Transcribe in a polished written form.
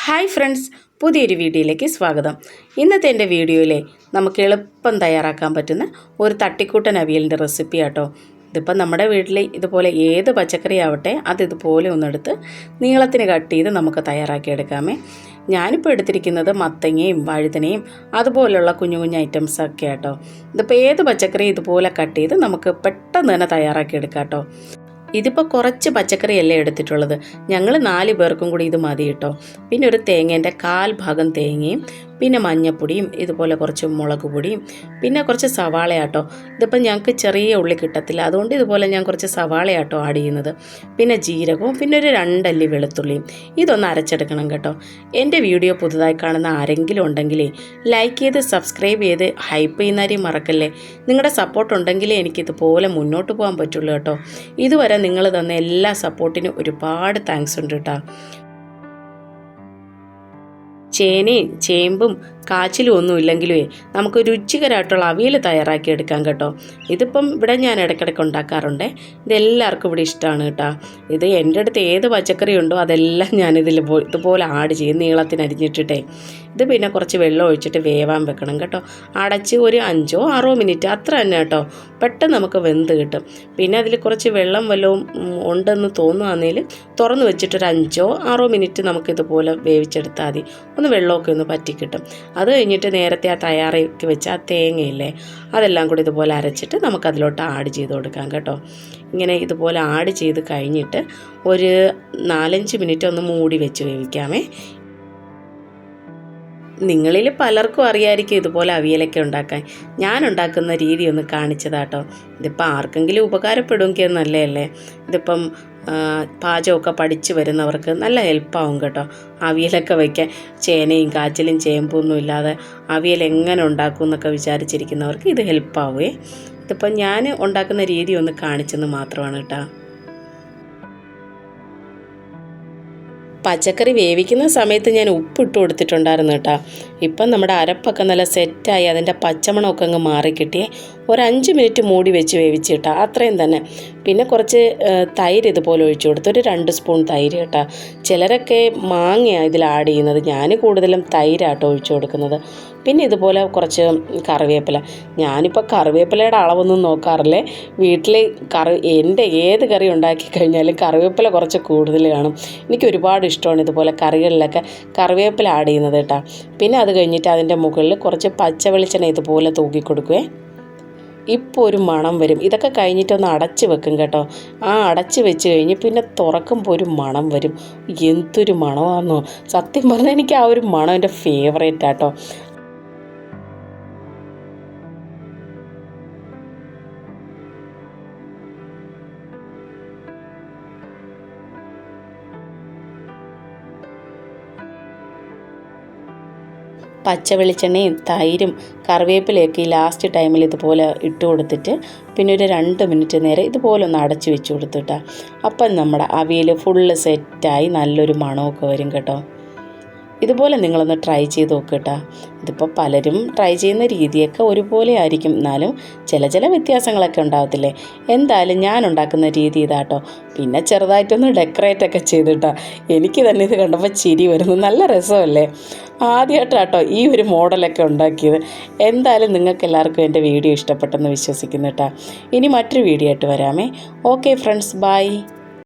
Hi friends, പുതിയൊരു വീഡിയോയിലേക്ക് സ്വാഗതം. ഇന്നത്തെ എൻ്റെ വീഡിയോയിൽ നമുക്ക് എളുപ്പം തയ്യാറാക്കാൻ പറ്റുന്ന ഒരു തട്ടിക്കൂട്ടൻ അവിയലിൻ്റെ റെസിപ്പി ആട്ടോ. ഇതിപ്പോൾ നമ്മുടെ വീട്ടിൽ ഇതുപോലെ ഏത് പച്ചക്കറി ആവട്ടെ അത് ഇതുപോലെ ഒന്നെടുത്ത് നീളത്തിന് കട്ട് ചെയ്ത് നമുക്ക് തയ്യാറാക്കിയെടുക്കാമേ. ഞാനിപ്പോൾ എടുത്തിരിക്കുന്നത് മത്തങ്ങയും വഴുതനയും അതുപോലുള്ള കുഞ്ഞു കുഞ്ഞു ഐറ്റംസൊക്കെ ആട്ടോ. ഇതിപ്പോൾ ഏത് പച്ചക്കറി ഇതുപോലെ കട്ട് ചെയ്ത് നമുക്ക് പെട്ടെന്ന് തന്നെ തയ്യാറാക്കിയെടുക്കാം കേട്ടോ. ഇതിപ്പോൾ കുറച്ച് പച്ചക്കറിയല്ലേ എടുത്തിട്ടുള്ളത്, ഞങ്ങൾ 4 പേർക്കും കൂടി ഇത് മതി കേട്ടോ. പിന്നെ ഒരു തേങ്ങേൻ്റെ 1/4 ഭാഗം തേങ്ങയും പിന്നെ മഞ്ഞപ്പൊടിയും ഇതുപോലെ കുറച്ച് മുളക് പൊടിയും പിന്നെ കുറച്ച് സവാളയാട്ടോ. ഇതിപ്പോൾ ഞങ്ങൾക്ക് ചെറിയ ഉള്ളി കിട്ടത്തില്ല, അതുകൊണ്ട് ഇതുപോലെ ഞാൻ കുറച്ച് സവാളയാട്ടോ ആഡ് ചെയ്യുന്നത്. പിന്നെ ജീരകവും പിന്നെ ഒരു 2 അല്ലി വെളുത്തുള്ളിയും ഇതൊന്ന് അരച്ചെടുക്കണം കേട്ടോ. എൻ്റെ വീഡിയോ പുതുതായി കാണുന്ന ആരെങ്കിലും ഉണ്ടെങ്കിലേ ലൈക്ക് ചെയ്ത് സബ്സ്ക്രൈബ് ചെയ്ത് ഹൈപ്പ് ചെയ്യുന്നവരെയും മറക്കല്ലേ. നിങ്ങളുടെ സപ്പോർട്ട് ഉണ്ടെങ്കിലേ എനിക്കിതുപോലെ മുന്നോട്ട് പോകാൻ പറ്റുള്ളൂ കേട്ടോ. ഇതുവരെ നിങ്ങൾ തന്ന എല്ലാ സപ്പോർട്ടിനും ഒരുപാട് താങ്ക്സ് ഉണ്ട് കേട്ടോ. ചേനയും ചേമ്പും കാച്ചിലും ഒന്നും ഇല്ലെങ്കിലേ നമുക്ക് രുചികരമായിട്ടുള്ള അവിയൽ തയ്യാറാക്കിയെടുക്കാം കേട്ടോ. ഇതിപ്പം ഇവിടെ ഞാൻ ഇടയ്ക്കിടയ്ക്ക് ഉണ്ടാക്കാറുണ്ട്. ഇതെല്ലാവർക്കും ഇവിടെ ഇഷ്ടമാണ് കേട്ടോ. ഇത് എൻ്റെ അടുത്ത് ഏത് പച്ചക്കറി ഉണ്ടോ അതെല്ലാം ഞാനിതിൽ ഇതുപോലെ ആഡ് ചെയ്യും, നീളത്തിനരിഞ്ഞിട്ടിട്ടേ. ഇത് പിന്നെ കുറച്ച് വെള്ളം ഒഴിച്ചിട്ട് വേവാൻ വെക്കണം കേട്ടോ. അടച്ച് ഒരു 5-6 മിനിറ്റ് അത്ര തന്നെ കേട്ടോ. പെട്ടെന്ന് നമുക്ക് വെന്ത് കിട്ടും. പിന്നെ അതിൽ കുറച്ച് വെള്ളം വല്ലതും ഉണ്ടെന്ന് തോന്നുകയാണെങ്കിൽ തുറന്ന് വെച്ചിട്ടൊരു 5-6 മിനിറ്റ് നമുക്കിതുപോലെ വേവിച്ചെടുത്താൽ മതി. ഒന്ന് വെള്ളമൊക്കെ ഒന്ന് പറ്റിക്കിട്ടും. അത് കഴിഞ്ഞിട്ട് നേരത്തെ ആ തയ്യാറാക്കി വെച്ച ആ തേങ്ങയില്ലേ അതെല്ലാം കൂടി ഇതുപോലെ അരച്ചിട്ട് നമുക്കതിലോട്ട് ആഡ് ചെയ്ത് കൊടുക്കാം കേട്ടോ. ഇങ്ങനെ ഇതുപോലെ ആഡ് ചെയ്ത് കഴിഞ്ഞിട്ട് ഒരു 4-5 മിനിറ്റ് ഒന്ന് മൂടി വെച്ച് വേവിക്കാമേ. നിങ്ങളിൽ പലർക്കും അറിയാമായിരിക്കും ഇതുപോലെ അവിയലൊക്കെ ഉണ്ടാക്കാൻ. ഞാൻ ഉണ്ടാക്കുന്ന രീതി ഒന്ന് കാണിച്ചതാട്ടോ. ഇതിപ്പോൾ ആർക്കെങ്കിലും ഉപകാരപ്പെടുമെങ്കിൽ നല്ലതല്ലേ. ഇതിപ്പം പാചകമൊക്കെ പഠിച്ച് വരുന്നവർക്ക് നല്ല ഹെൽപ്പാവും കേട്ടോ. അവിയലൊക്കെ വയ്ക്കാൻ ചേനയും കാച്ചിലും ചേമ്പൊന്നും ഇല്ലാതെ അവിയൽ എങ്ങനെ ഉണ്ടാക്കും എന്നൊക്കെ വിചാരിച്ചിരിക്കുന്നവർക്ക് ഇത് ഹെൽപ്പാവുമേ. ഇതിപ്പം ഞാൻ ഉണ്ടാക്കുന്ന രീതി ഒന്ന് കാണിച്ചെന്ന് മാത്രമാണ് കേട്ടോ. പച്ചക്കറി വേവിക്കുന്ന സമയത്ത് ഞാൻ ഉപ്പിട്ട് കൊടുത്തിട്ടുണ്ടായിരുന്നു കേട്ടോ. ഇപ്പം നമ്മുടെ അരപ്പൊക്കെ നല്ല സെറ്റായി അതിൻ്റെ പച്ചമണമൊക്കെ അങ്ങ് മാറിക്കിട്ടിയേ. ഒരു 5 മിനിറ്റ് മൂടി വെച്ച് വേവിച്ച് കേട്ടോ, അത്രയും തന്നെ. പിന്നെ കുറച്ച് തൈര് ഇതുപോലെ ഒഴിച്ചു കൊടുത്തു, ഒരു 2 സ്പൂൺ തൈര് കേട്ടോ. ചിലരൊക്കെ മാങ്ങയാണ് ഇതിൽ ആഡ് ചെയ്യുന്നത്, ഞാൻ കൂടുതലും തൈരാട്ടോ ഒഴിച്ചു കൊടുക്കുന്നത്. പിന്നെ ഇതുപോലെ കുറച്ച് കറിവേപ്പില. ഞാനിപ്പോൾ കറിവേപ്പിലയുടെ അളവൊന്നും നോക്കാറില്ലേ. വീട്ടിൽ എൻ്റെ ഏത് കറി ഉണ്ടാക്കി കഴിഞ്ഞാലും കറിവേപ്പില കുറച്ച് കൂടുതൽ കാണും. എനിക്ക് ഒരുപാട് ഇഷ്ടമാണ് ഇതുപോലെ കറികളിലൊക്കെ കറിവേപ്പില ആഡ് ചെയ്യുന്നത് കേട്ടോ. പിന്നെ അത് കഴിഞ്ഞിട്ട് അതിൻ്റെ മുകളിൽ കുറച്ച് പച്ച വെളിച്ചെണ്ണ ഇതുപോലെ തൂക്കി കൊടുക്കുവേ. ഇപ്പോൾ ഒരു മണം വരും. ഇതൊക്കെ കഴിഞ്ഞിട്ടൊന്ന് അടച്ച് വെക്കും കേട്ടോ. ആ അടച്ച് വെച്ച് കഴിഞ്ഞ് പിന്നെ തുറക്കുമ്പോൾ ഒരു മണം വരും. എന്തൊരു മണമാണെന്നോ, സത്യം പറഞ്ഞാൽ എനിക്ക് ആ ഒരു മണം എൻ്റെ ഫേവറേറ്റ് ആട്ടോ. പച്ച വെളിച്ചെണ്ണയും തൈരും കറിവേപ്പിലയൊക്കെ ഈ ലാസ്റ്റ് ടൈമിൽ ഇതുപോലെ ഇട്ട് കൊടുത്തിട്ട് പിന്നെ ഒരു 2 മിനിറ്റ് നേരം ഇതുപോലെ ഒന്ന് അടച്ച് വെച്ച് കൊടുത്തിട്ടാ. അപ്പം നമ്മുടെ അവിയൽ ഫുള്ള് സെറ്റായി നല്ലൊരു മണമൊക്കെ വരും കേട്ടോ. ഇതുപോലെ നിങ്ങളൊന്ന് ട്രൈ ചെയ്ത് നോക്കുക കേട്ടോ. ഇതിപ്പോൾ പലരും ട്രൈ ചെയ്യുന്ന രീതിയൊക്കെ ഒരുപോലെ ആയിരിക്കും, എന്നാലും ചില വ്യത്യാസങ്ങളൊക്കെ ഉണ്ടാകത്തില്ലേ. എന്തായാലും ഞാൻ ഉണ്ടാക്കുന്ന രീതി ഇതാട്ടോ. പിന്നെ ചെറുതായിട്ടൊന്ന് ഡെക്കറേറ്റൊക്കെ ചെയ്തിട്ടാ. എനിക്ക് തന്നെ ഇത് കണ്ടപ്പോൾ ചിരി വരുന്നു, നല്ല രസമല്ലേ. ആദ്യമായിട്ടാട്ടോ ഈ ഒരു മോഡലൊക്കെ ഉണ്ടാക്കിയത്. എന്തായാലും നിങ്ങൾക്ക് എല്ലാവർക്കും എൻ്റെ വീഡിയോ ഇഷ്ടപ്പെട്ടെന്ന് വിശ്വസിക്കുന്നു കേട്ടോ. ഇനി മറ്റൊരു വീഡിയോ ആയിട്ട് വരാമേ. Okay friends, by.